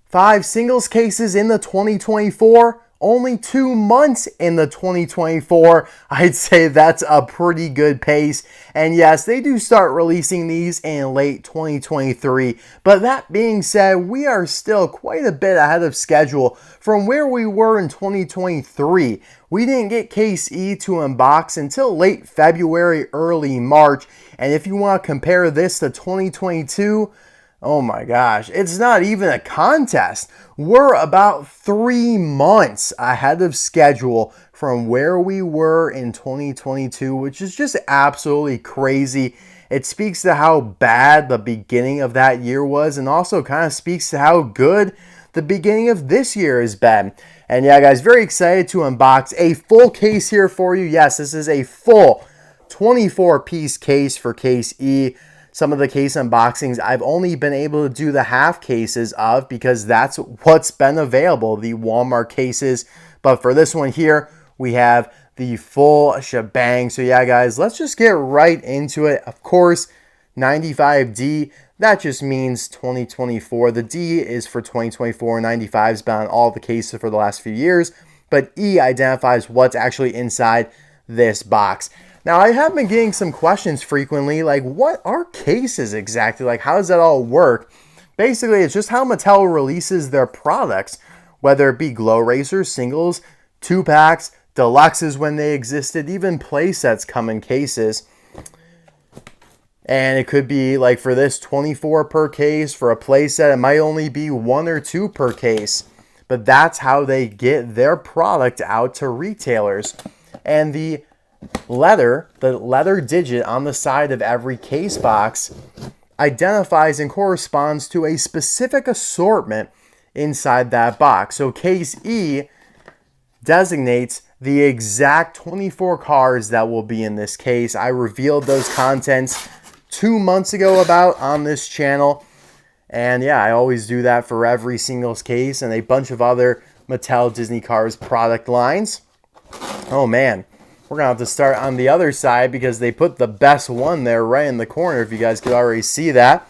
5 singles cases in the 2024, only 2 months in the 2024. I'd say that's a pretty good pace. And yes, they do start releasing these in late 2023. But that being said, we are still quite a bit ahead of schedule from where we were in 2023. We didn't get Case E to unbox until late February, early March. And if you want to compare this to 2022, oh my gosh, it's not even a contest. We're about 3 months ahead of schedule from where we were in 2022, which is just absolutely crazy. It speaks to how bad the beginning of that year was, and also kind of speaks to how good the beginning of this year has been. And yeah, guys, very excited to unbox a full case here for you. Yes, this is a full 24-piece case for Case E. Some of the case unboxings I've only been able to do the half cases of because that's what's been available, the Walmart cases. But for this one here, we have the full shebang. So yeah, guys, let's just get right into it. Of course, 95D, that just means 2024. The D is for 2024. 95 has been on all the cases for the last few years. But E identifies what's actually inside this box. Now, I have been getting some questions frequently, like what are cases exactly? Like, how does that all work? Basically, it's just how Mattel releases their products, whether it be glow racers, singles, 2-packs, deluxes when they existed, even play sets come in cases. And it could be like for this 24 per case. For a play set, it might only be 1 or 2 per case. But that's how they get their product out to retailers. And the letter digit on the side of every case box identifies and corresponds to a specific assortment inside that box. So Case E designates the exact 24 cars that will be in this case. I revealed those contents 2 months ago about on this channel. And yeah, I always do that for every singles case and a bunch of other Mattel Disney Cars product lines. Oh man. We're going to have to start on the other side because they put the best one there right in the corner, if you guys could already see that.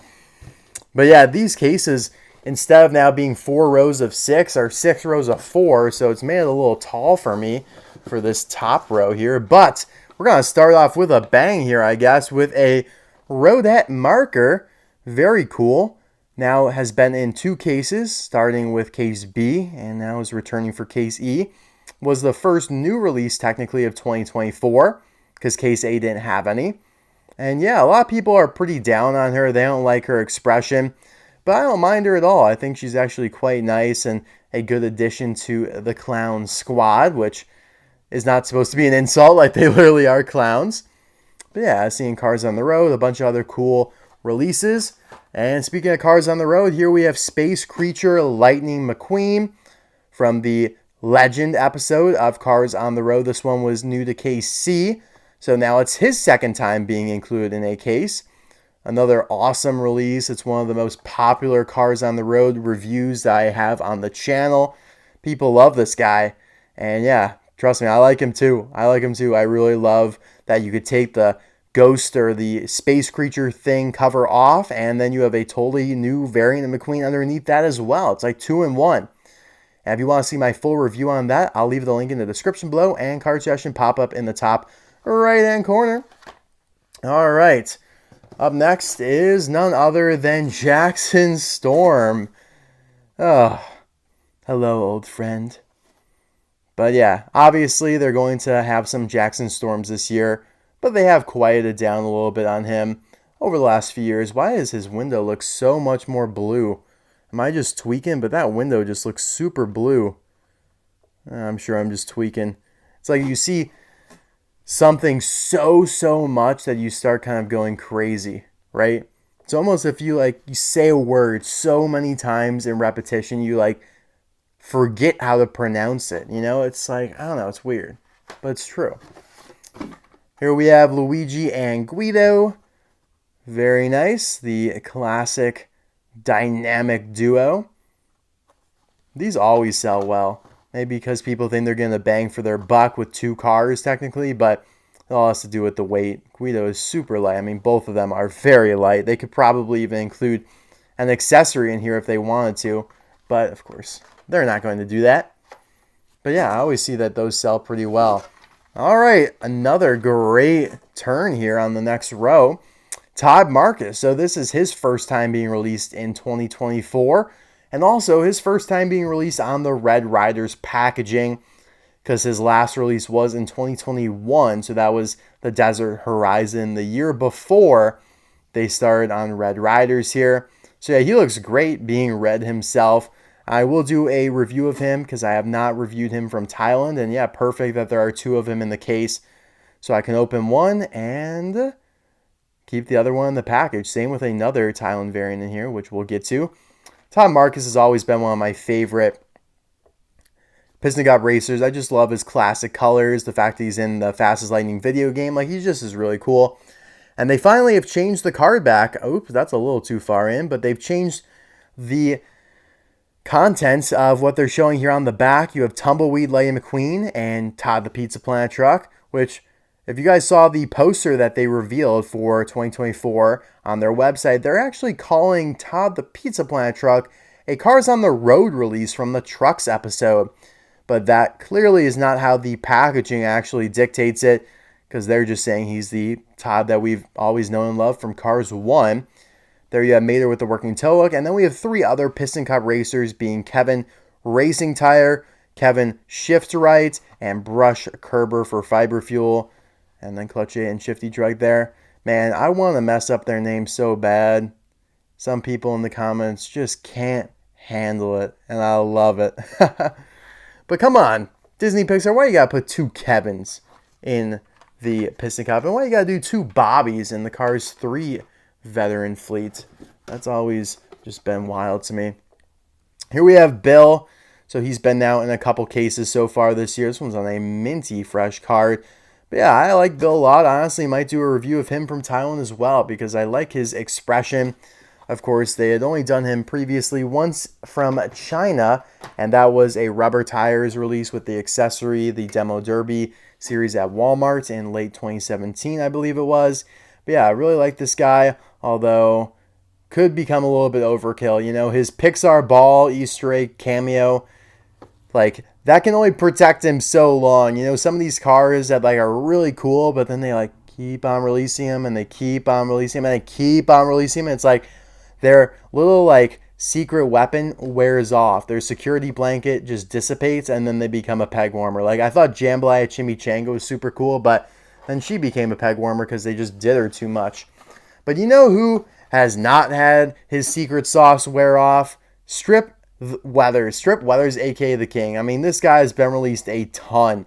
But yeah, these cases, instead of now being 4 rows of 6, are 6 rows of 4. So it's made it a little tall for me for this top row here. But we're going to start off with a bang here, I guess, with a Rodette marker. Very cool. Now it has been in 2 cases, starting with Case B, and now is returning for Case E. Was the first new release technically of 2024 because Case A didn't have any. And yeah, a lot of people are pretty down on her. They don't like her expression, but I don't mind her at all. I think she's actually quite nice and a good addition to the clown squad, which is not supposed to be an insult, like they literally are clowns. But yeah, seeing Cars on the Road, a bunch of other cool releases. And speaking of Cars on the Road, here we have Space Creature Lightning McQueen from the Legend episode of Cars on the Road. This one was new to Case C, so now it's his second time being included in a case. Another awesome release. It's one of the most popular Cars on the Road reviews that I have on the channel. People love this guy, and yeah, trust me, I like him too. I really love that you could take the Ghost or the Space Creature thing cover off, and then you have a totally new variant of McQueen underneath that as well. It's like 2 in 1. And if you want to see my full review on that, I'll leave the link in the description below and card suggestion pop up in the top right-hand corner. All right. Up next is none other than Jackson Storm. Oh, hello, old friend. But yeah, obviously they're going to have some Jackson Storms this year, but they have quieted down a little bit on him over the last few years. Why does his window look so much more blue? Am I just tweaking? But that window just looks super blue. I'm sure I'm just tweaking. It's like you see something so much that you start kind of going crazy, right? It's almost if you say a word so many times in repetition, you forget how to pronounce it. You know, it's like, I don't know, it's weird, but it's true. Here we have Luigi and Guido. Very nice. The classic dynamic duo. These always sell well. Maybe because people think they're going to bang for their buck with 2 cars technically, but it all has to do with the weight. Guido is super light. I mean, both of them are very light. They could probably even include an accessory in here if they wanted to. But, of course, they're not going to do that. But, yeah, I always see that those sell pretty well. All right, another great turn here on the next row. Todd Marcus. So this is his first time being released in 2024. And also his first time being released on the Red Riders packaging, because his last release was in 2021. So that was the Desert Horizon the year before they started on Red Riders here. So yeah, he looks great being red himself. I will do a review of him because I have not reviewed him from Thailand. And yeah, perfect that there are 2 of him in the case. So I can open one and keep the other one in the package. Same with another Thailand variant in here, which we'll get to. Todd Marcus has always been one of my favorite Piston Cup racers. I just love his classic colors. The fact that he's in the Fastest Lightning video game, like, he just is really cool. And they finally have changed the card back. Oops, that's a little too far in, but they've changed the contents of what they're showing here on the back. You have Tumbleweed Lightning McQueen and Todd the Pizza Planet Truck, which, if you guys saw the poster that they revealed for 2024 on their website, they're actually calling Todd the Pizza Planet Truck a Cars on the Road release from the Trucks episode. But that clearly is not how the packaging actually dictates it, because they're just saying he's the Todd that we've always known and loved from Cars 1. There you have Mater with the working toe hook. And then we have 3 other Piston Cup racers, being Kevin Racing Tire, Kevin Shift Right, and Brush Kerber for Fiber Fuel. And then Clutch and Shifty Drug there. Man, I want to mess up their names so bad. Some people in the comments just can't handle it, and I love it. But come on, Disney Pixar, why you got to put 2 Kevins in the Piston Cup? And why you got to do 2 Bobbies in the Cars 3 veteran fleet? That's always just been wild to me. Here we have Bill. So he's been now in a couple cases so far this year. This one's on a minty fresh card. But yeah, I like Bill a lot. I honestly might do a review of him from Thailand as well, because I like his expression. Of course, they had only done him previously once from China, and that was a rubber tires release with the accessory, the Demo Derby series at Walmart in late 2017, I believe it was. But yeah, I really like this guy, although could become a little bit overkill. You know, his Pixar ball Easter egg cameo, like, that can only protect him so long. You know, some of these cars that, like, are really cool, but then they, like, keep on releasing them, and they keep on releasing them, and they keep on releasing them. It's like their little, like, secret weapon wears off. Their security blanket just dissipates, and then they become a peg warmer. Like, I thought Jambalaya Chimichanga was super cool, but then she became a peg warmer because they just did her too much. But you know who has not had his secret sauce wear off? Strip Weathers, aka the King. I mean, this guy has been released a ton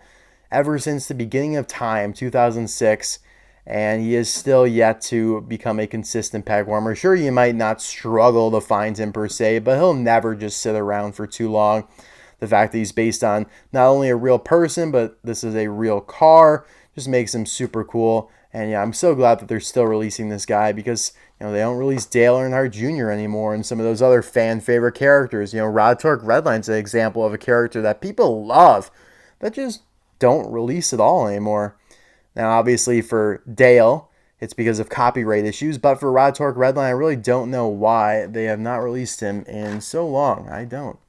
ever since the beginning of time, 2006, and he is still yet to become a consistent peg warmer. Sure, you might not struggle to find him per se, but he'll never just sit around for too long. The fact that he's based on not only a real person, but this is a real car, just makes him super cool. And yeah, I'm so glad that they're still releasing this guy, because, you know, they don't release Dale Earnhardt Jr. anymore and some of those other fan favorite characters. You know, Rod Torque Redline's an example of a character that people love that just don't release at all anymore. Now, obviously for Dale, it's because of copyright issues, but for Rod Torque Redline, I really don't know why they have not released him in so long. I don't.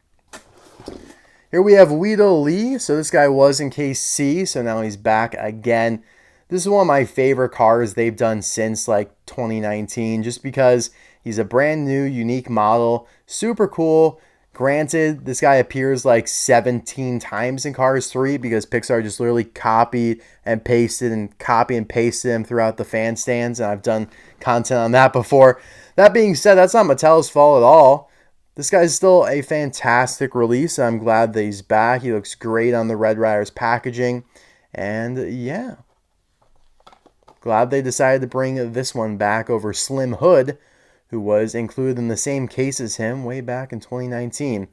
Here we have Weedle Lee. So this guy was in case C, so now he's back again. This is one of my favorite cars they've done since like 2019, just because he's a brand new, unique model. Super cool. Granted, this guy appears like 17 times in Cars 3 because Pixar just literally copied and pasted him throughout the fan stands, and I've done content on that before. That being said, that's not Mattel's fault at all. This guy's still a fantastic release. I'm glad that he's back. He looks great on the Red Riders packaging. And yeah, glad they decided to bring this one back over Slim Hood, who was included in the same case as him way back in 2019.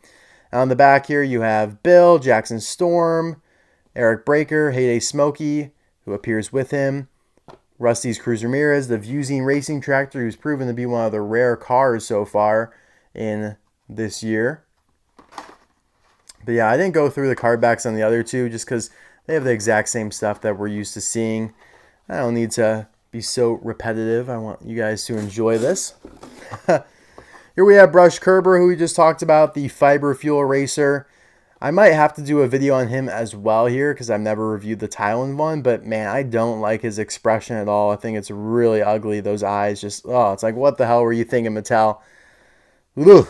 On the back here, you have Bill, Jackson Storm, Eric Breaker, Heyday Smokey, who appears with him, Rust-eze Cruz Ramirez, the Vuzine Racing Tractor, who's proven to be one of the rare cars so far in this year. But yeah, I didn't go through the card backs on the other two just because they have the exact same stuff that we're used to seeing. I don't need to be so repetitive. I want you guys to enjoy this. Here we have Brush Kerber, who we just talked about, the Fiber Fuel Racer. I might have to do a video on him as well here because I've never reviewed the Thailand one, but man, I don't like his expression at all. I think it's really ugly. Those eyes just, oh, it's like, what the hell were you thinking, Mattel? Ugh.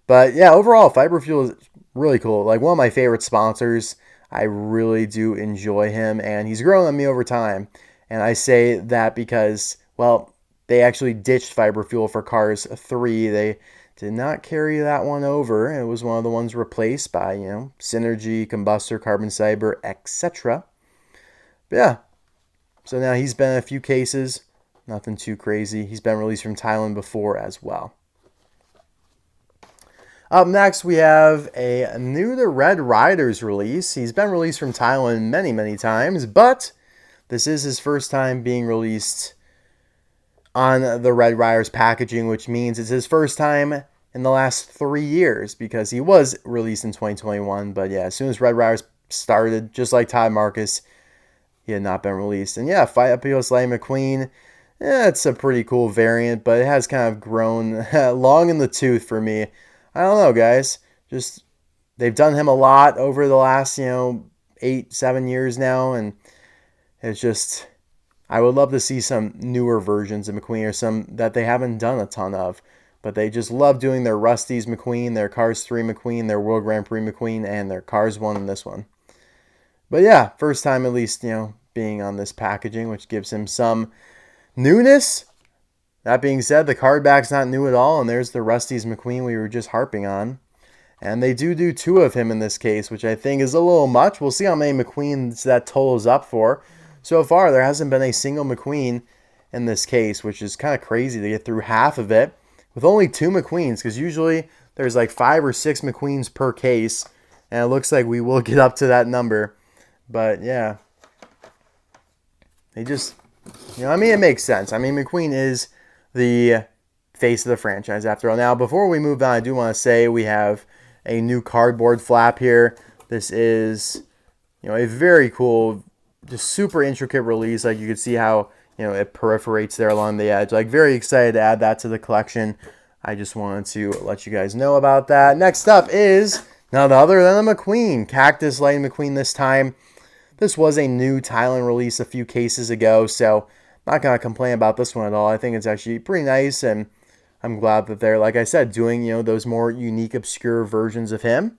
But yeah, overall, Fiber Fuel is really cool. Like one of my favorite sponsors. I really do enjoy him, and he's grown on me over time. And I say that because, well, they actually ditched Fiber Fuel for Cars 3. They did not carry that one over. It was one of the ones replaced by, Synergy, Combustor, Carbon Fiber, etc. But yeah, so now he's been in a few cases. Nothing too crazy. He's been released from Thailand before as well. Up next, we have a new to Red Riders release. He's been released from Thailand many, many times, but this is his first time being released on the Red Riders packaging, which means it's his first time in the last 3 years because he was released in 2021. But yeah, as soon as Red Riders started, just like Todd Marcus, he had not been released. And yeah, Fight Up McQueen, it's a pretty cool variant, but it has kind of grown long in the tooth for me. I don't know, guys. Just they've done him a lot over the last, 8-7 years now, and it's just I would love to see some newer versions of McQueen or some that they haven't done a ton of. But they just love doing their Rust-eze McQueen, their Cars 3 McQueen, their World Grand Prix McQueen, and their Cars 1 and this one. But yeah, first time at least, being on this packaging, which gives him some newness. That being said, the card back's not new at all, and there's the Rust-eze McQueen we were just harping on. And they do 2 of him in this case, which I think is a little much. We'll see how many McQueens that totals up for. So far, there hasn't been a single McQueen in this case, which is kind of crazy to get through half of it with only 2 McQueens, because usually there's like 5 or 6 McQueens per case, and it looks like we will get up to that number. But yeah, they just, it makes sense. McQueen is the face of the franchise after all. Now, before we move on, I do want to say we have a new cardboard flap here. This is, a very cool, just super intricate release. Like you can see how, it perforates there along the edge. Like very excited to add that to the collection. I just wanted to let you guys know about that. Next up is none other than a McQueen. Cactus Lightning McQueen this time. This was a new Thailand release a few cases ago, so not going to complain about this one at all. I think it's actually pretty nice, and I'm glad that they're, like I said, doing, those more unique, obscure versions of him.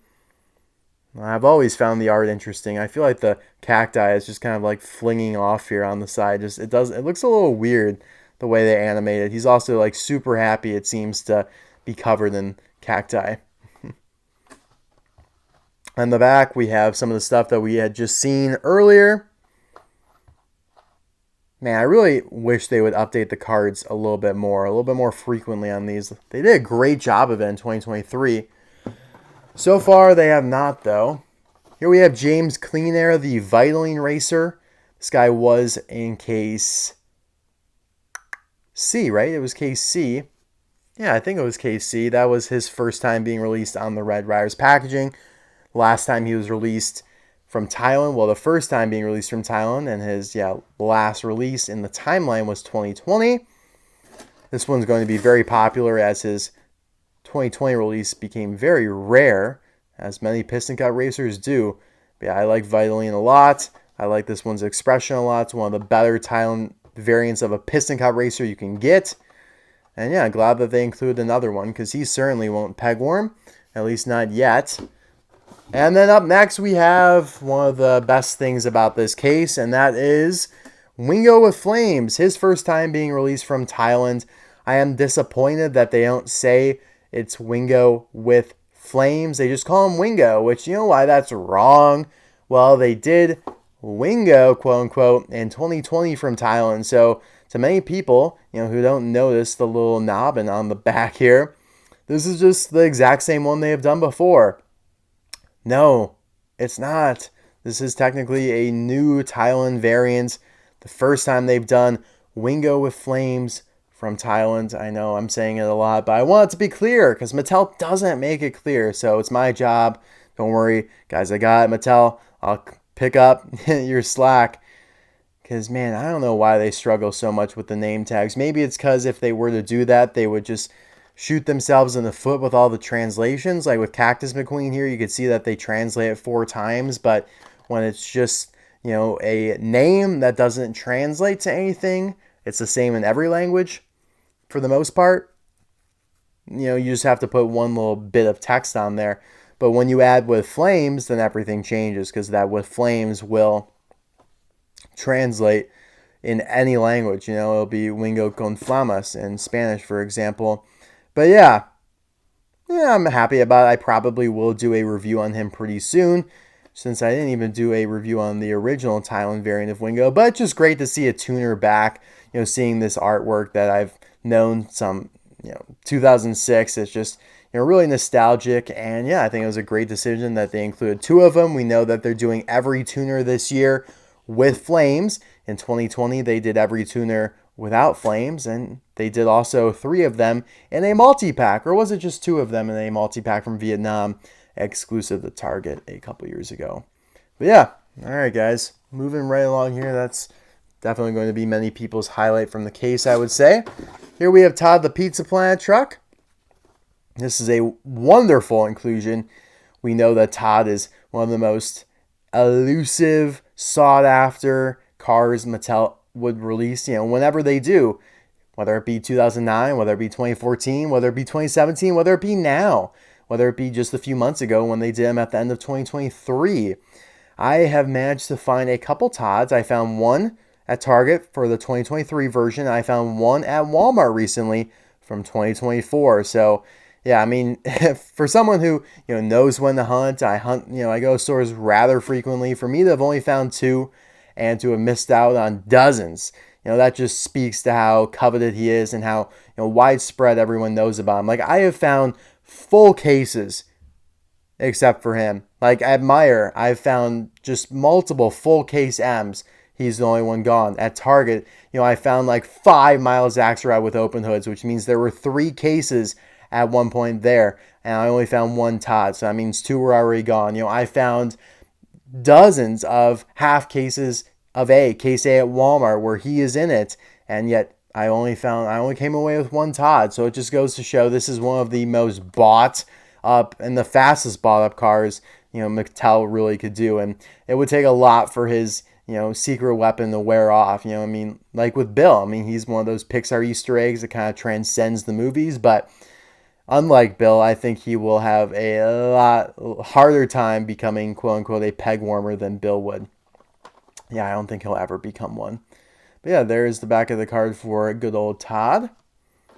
I've always found the art interesting. I feel like the cacti is just kind of like flinging off here on the side. It looks a little weird the way they animate it. He's also like super happy, it seems, to be covered in cacti. On the back, we have some of the stuff that we had just seen earlier. Man, I really wish they would update the cards a little bit more frequently on these. They did a great job of it in 2023. So far, they have not, though. Here we have James Cleanair, the Vitoline Racer. This guy was in case C, right? It was case C. Yeah, I think it was case C. That was his first time being released on the Red Riders packaging. Last time he was released from Thailand, well, the first time being released from Thailand, and his last release in the timeline was 2020. This one's going to be very popular as his 2020 release became very rare, as many piston cut racers do. But yeah, I like Vitoline a lot. I like this one's expression a lot. It's one of the better Thailand variants of a piston cut racer you can get. And yeah, glad that they included another one, because he certainly won't pegworm, at least not yet. And then up next, we have one of the best things about this case, and that is Wingo with Flames. His first time being released from Thailand. I am disappointed that they don't say it's Wingo with Flames. They just call him Wingo, which, you know why that's wrong? Well, they did Wingo, quote unquote, in 2020 from Thailand. So to many people, who don't notice the little knobbing on the back here, this is just the exact same one they have done before. No, it's not. This is technically a new Thailand variant. The first time they've done Wingo with Flames from Thailand. I know I'm saying it a lot, but I want it to be clear because Mattel doesn't make it clear. So it's my job. Don't worry, guys. I got it, Mattel. I'll pick up your slack. Because, man, I don't know why they struggle so much with the name tags. Maybe it's because if they were to do that, they would just shoot themselves in the foot with all the translations. Like with Cactus McQueen here, you can see that they translate it 4 times, but when it's just, you know, a name that doesn't translate to anything, it's the same in every language for the most part. You know, you just have to put one little bit of text on there. But when you add with flames, then everything changes, because that with flames will translate in any language. You know, it'll be Wingo con flamas in Spanish, for example. But yeah, I'm happy about it. I probably will do a review on him pretty soon, since I didn't even do a review on the original Thailand variant of Wingo. But it's just great to see a tuner back, you know, seeing this artwork that I've known some, 2006. It's just, really nostalgic. And yeah, I think it was a great decision that they included 2 of them. We know that they're doing every tuner this year with flames. In 2020, they did every tuner without flames, and they did also 3 of them in a multi-pack, or was it just 2 of them in a multi-pack from Vietnam, exclusive to Target a couple years ago. But yeah, all right, guys, moving right along here. That's definitely going to be many people's highlight from the case, I would say. Here we have Todd the Pizza Planet truck. This is a wonderful inclusion. We know that Todd is one of the most elusive, sought-after cars Mattel would release, whenever they do, whether it be 2009, whether it be 2014, whether it be 2017, whether it be now, whether it be just a few months ago when they did them at the end of 2023. I have managed to find a couple Todds. I found one at Target for the 2023 version. I found one at Walmart recently from 2024. So yeah, I mean, for someone who, knows when to hunt, I go to stores rather frequently. For me to have only found 2 and to have missed out on dozens, that just speaks to how coveted he is and how, widespread everyone knows about him. Like, I have found full cases except for him. Like, at Meijer, I've found just multiple full case M's. He's the only one gone. At Target, I found like 5 Miles Axelrod with open hoods, which means there were 3 cases at one point there, and I only found 1 Todd, so that means 2 were already gone. I found dozens of half cases of case A at Walmart where he is in it, and yet I only came away with 1 Todd. So it just goes to show this is one of the most bought up and the fastest bought up cars, Mattel really could do, and it would take a lot for his, secret weapon to wear off. Like with Bill, he's one of those Pixar Easter eggs that kind of transcends the movies, but unlike Bill, I think he will have a lot harder time becoming, quote-unquote, a peg warmer than Bill would. Yeah, I don't think he'll ever become one. But yeah, there's the back of the card for good old Todd.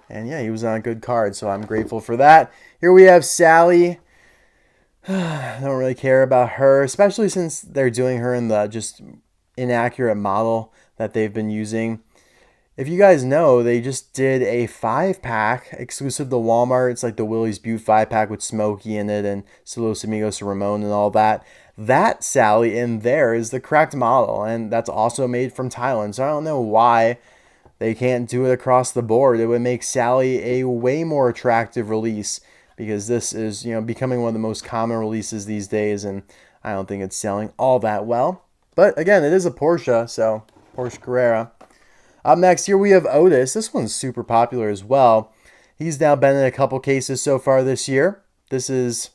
And yeah, he was on a good card, so I'm grateful for that. Here we have Sally. I don't really care about her, especially since they're doing her in the just inaccurate model that they've been using. If you guys know, they just did a 5-pack exclusive to Walmart. It's like the Willie's Butte 5-pack with Smokey in it and Saludos Amigos to Ramon and all that. That Sally in there is the correct model, and that's also made from Thailand. So I don't know why they can't do it across the board. It would make Sally a way more attractive release, because this is, becoming one of the most common releases these days, and I don't think it's selling all that well. But again, it is a Porsche, so Porsche Carrera. Up next, here we have Otis. This one's super popular as well. He's now been in a couple cases so far this year. This is,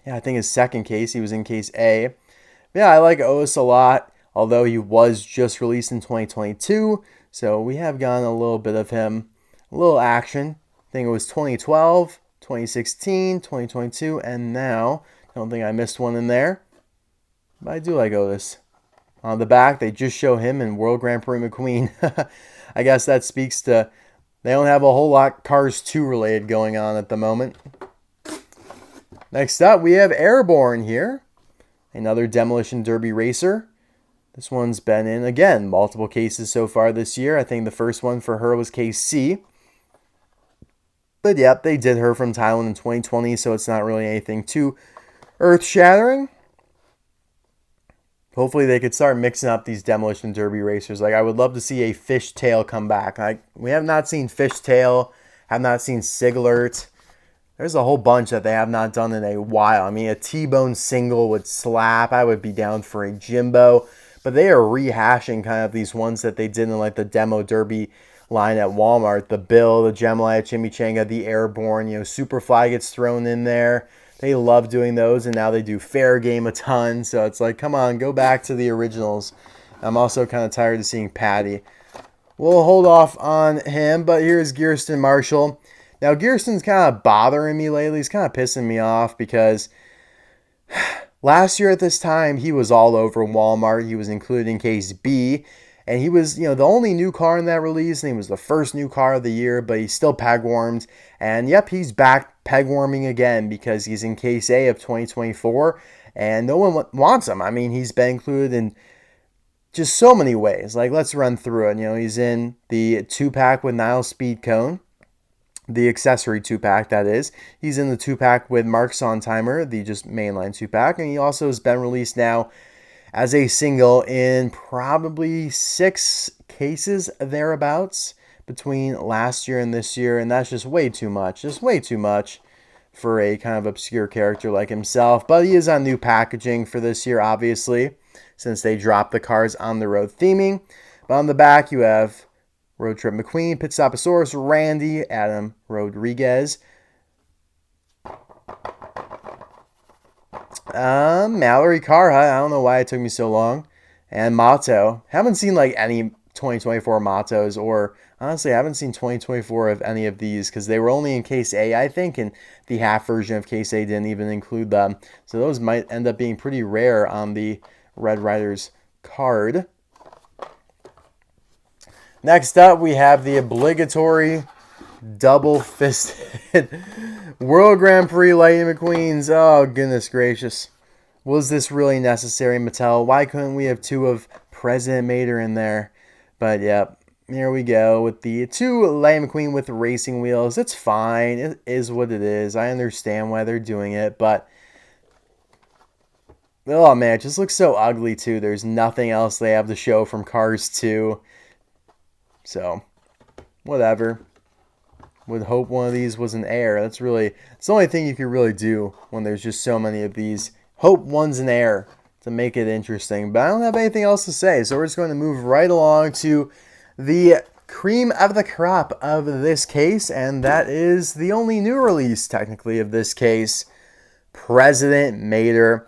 I think his 2nd case. He was in case A. Yeah, I like Otis a lot, although he was just released in 2022. So we have gotten a little bit of him, a little action. I think it was 2012, 2016, 2022, and now. I don't think I missed one in there. But I do like Otis. On the back, they just show him in World Grand Prix McQueen. I guess that speaks to they don't have a whole lot Cars 2 related going on at the moment. Next up, we have Airborne here. Another Demolition Derby racer. This one's been in, again, multiple cases so far this year. I think the first one for her was case C. But yep, they did her from Thailand in 2020, so it's not really anything too earth-shattering. Hopefully they could start mixing up these Demolition Derby racers. Like, I would love to see a Fishtail come back. We have not seen Fishtail, have not seen Siglert. There's a whole bunch that they have not done in a while. A T-Bone single would slap. I would be down for a Jimbo. But they are rehashing kind of these ones that they did in like the Demo Derby line at Walmart. The Bill, the Jambalaya Chimichanga, the Airborne, Superfly gets thrown in there. They love doing those, and now they do Fair Game a ton. So it's like, come on, go back to the originals. I'm also kind of tired of seeing Patty. We'll hold off on him, but here's Gearsten Marshall. Now, Gearsten's kind of bothering me lately. He's kind of pissing me off because last year at this time, he was all over Walmart. He was included in Case B, and he was, the only new car in that release, and he was the first new car of the year, but he's still peg warmed. And yep, he's back peg warming again because he's in Case A of 2024, and no one wants him. I mean, he's been included in just so many ways. Like, let's run through it. He's in the 2-pack with Nile Speed Cone, the accessory 2-pack, that is. He's in the 2-pack with Mark Sontheimer, the just mainline 2-pack, and he also has been released now as a single in probably 6 cases thereabouts between last year and this year, and that's just way too much. Just way too much for a kind of obscure character like himself. But he is on new packaging for this year, obviously, since they dropped the Cars on the Road theming. But on the back, you have Road Trip McQueen, Pit Stoposaurus, Randy, Adam Rodriguez, Mallory Carha, I don't know why it took me so long, and Motto. Haven't seen like any 2024 Mottos, or honestly, I haven't seen 2024 of any of these because they were only in Case A, I think, and the half version of Case A didn't even include them. So those might end up being pretty rare on the Red Riders card. Next up, we have the obligatory double-fisted World Grand Prix Lightning McQueens. Oh, goodness gracious. Was this really necessary, Mattel? Why couldn't we have 2 of President Mater in there? But, yep, here we go with the 2 Lightning McQueen with racing wheels. It's fine. It is what it is. I understand why they're doing it, but oh, man, it just looks so ugly, too. There's nothing else they have to show from Cars 2. So, whatever. Would hope one of these was an air. It's the only thing you could really do when there's just so many of these. Hope one's an air to make it interesting. But I don't have anything else to say, so we're just going to move right along to the cream of the crop of this case, and that is the only new release, technically, of this case, President Mater.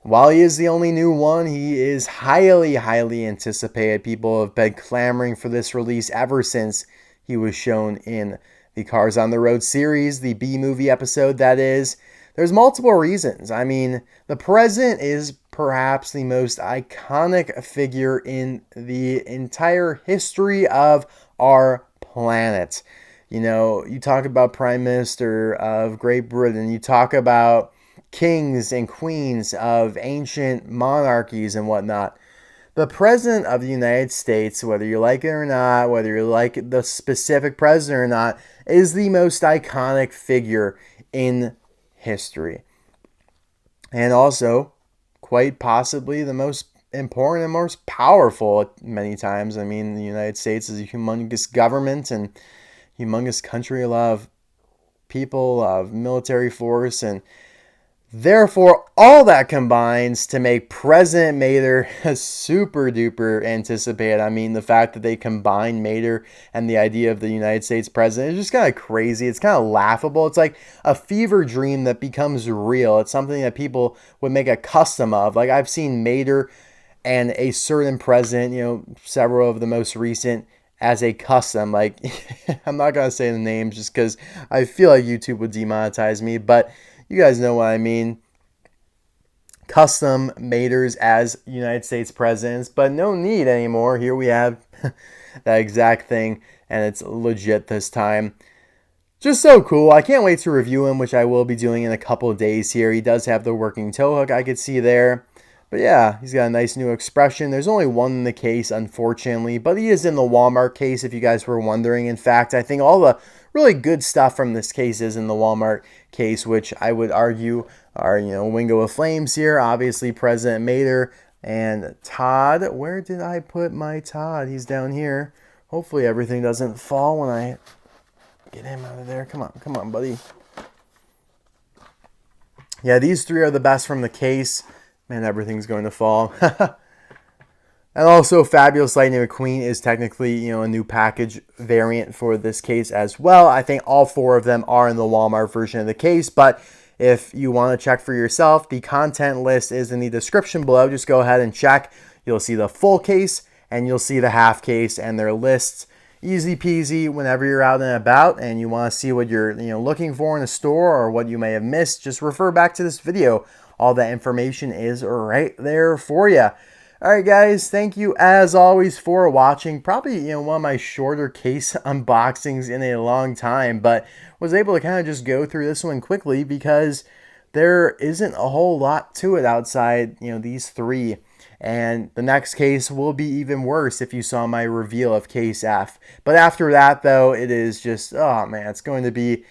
While he is the only new one, he is highly, highly anticipated. People have been clamoring for this release ever since he was shown in the Cars on the Road series, the B-movie episode, that is. There's multiple reasons. I mean, the President is perhaps the most iconic figure in the entire history of our planet. You talk about Prime Minister of Great Britain, you talk about kings and queens of ancient monarchies and whatnot. The President of the United States, whether you like it or not, whether you like the specific president or not, is the most iconic figure in history. And also, quite possibly, the most important and most powerful many times. I mean, the United States is a humongous government and humongous country, a lot of people, of military force, and therefore, all that combines to make President Mater super duper anticipated. I mean, the fact that they combine Mater and the idea of the United States president is just kind of crazy. It's kind of laughable. It's like a fever dream that becomes real. It's something that people would make a custom of. Like, I've seen Mater and a certain president, several of the most recent, as a custom. Like, I'm not going to say the names just because I feel like YouTube would demonetize me, but you guys know what I mean. Custom Maters as United States presidents, but no need anymore. Here we have that exact thing, and it's legit this time. Just so cool. I can't wait to review him, which I will be doing in a couple of days here. He does have the working tow hook I could see there. But yeah, he's got a nice new expression. There's only one in the case, unfortunately, but he is in the Walmart case, if you guys were wondering. In fact, I think all the really good stuff from this case is in the Walmart case, which I would argue are, Wingo of Flames here, obviously President Mater, and Todd. Where did I put my Todd? He's down here. Hopefully everything doesn't fall when I get him out of there. Come on, buddy. Yeah, these 3 are the best from the case. Man, everything's going to fall. And also, Fabulous Lightning McQueen is technically, a new package variant for this case as well. I think all 4 of them are in the Walmart version of the case, but if you want to check for yourself, the content list is in the description below. Just go ahead and check. You'll see the full case and you'll see the half case and their lists. Easy peasy whenever you're out and about and you want to see what you're looking for in a store or what you may have missed. Just refer back to this video. All that information is right there for you. All right, guys, thank you as always for watching. Probably, one of my shorter case unboxings in a long time, but was able to kind of just go through this one quickly because there isn't a whole lot to it outside, these 3. And the next case will be even worse if you saw my reveal of case F. But after that, though, it is just, oh man, it's going to be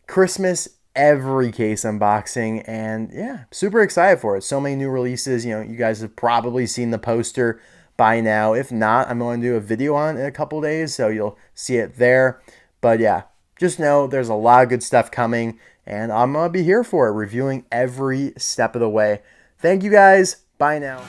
Christmas every case unboxing, and yeah, super excited for it. So many new releases. You guys have probably seen the poster by now. If not, I'm going to do a video on it in a couple days, so you'll see it there. But yeah, just know there's a lot of good stuff coming, and I'm going to be here for it, reviewing every step of the way. Thank you guys. Bye now.